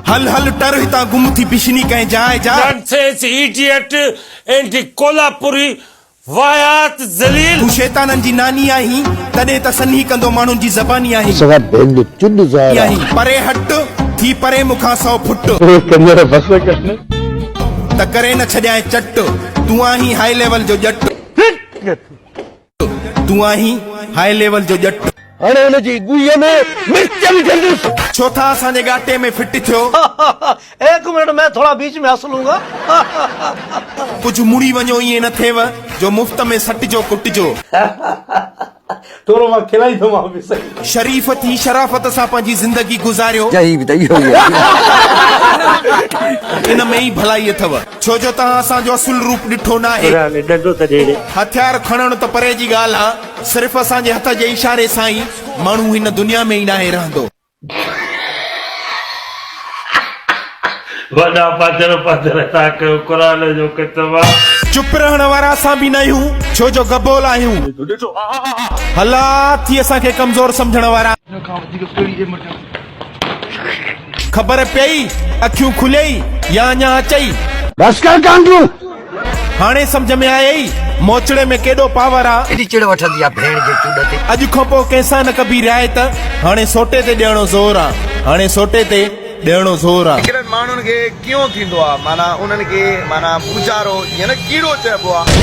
हल हल टर हितां गुम थी पिशनी कहीं जाए जा Nonsense, idiot, and कोल्हापुरी वायात जलील। तू शैताननि जी नानी आहीं तॾहिं त सन्ही कंदो माण्हुनि जी ज़बानी आहीं सगा बेंद चुन ज़ारा आहीं परे हट थी परे मुखां 100 फुट कंजर बस करने त करे न छॾियां चट तू आहीं हाई लेवल जो जट तू आहीं हाई लेवल जो जट अरे उन जी गुईअ में मिर्च विझंदुसि छो था असांजे घाटे में फिट थियो एक मिनट मैं थोड़ा बीच में हंस लूंगा। कुछ मुड़ी वञो ईअं न थिएव जो मुफ्त में सटिजो कुटिजो थोड़ो मां खिलाई तो मां भी सही शरीफ़ थी शराफत सां पंहिंजी ज़िंदगी गुज़ारियो यही बताइए इन में ई भलाई अथव छो जो तव्हां असांजो असुल रूप ॾिठो न आहे डंडो त ॾेड़े हथियार खणण त परे जी ॻाल्हि आहे सिर्फ़ असांजे हथ जे इशारे सां ई माण्हू हिन दुनिया में ई नाहे रहंदो वॾा पादर पादर था कयो क़ुरान जो किताब चुप रहण वारा असां बि न आहियूं छो जो गबोल आहियूं हला थी असांखे कमज़ोर सम्झण वारा ख़बर पई अखियूं खुलियई या अञा अचई बस कर कांडू हाणे सम्झ में आयई मोचड़े में केॾो पावर आहे एडी चिड़ वठंदी आहे भेण जे चूड ते अॼु खां पोइ कंहिंसां न कबी रिआयत हाणे सोटे ते ॾियणो ज़ोर आहे हाणे सोटे ते ॾियणो ज़ोर आहे किरन माण्हुनि खे कीअं थींदो आहे माना उन्हनि खे माना पूचारो या न कीड़ो चइबो आहे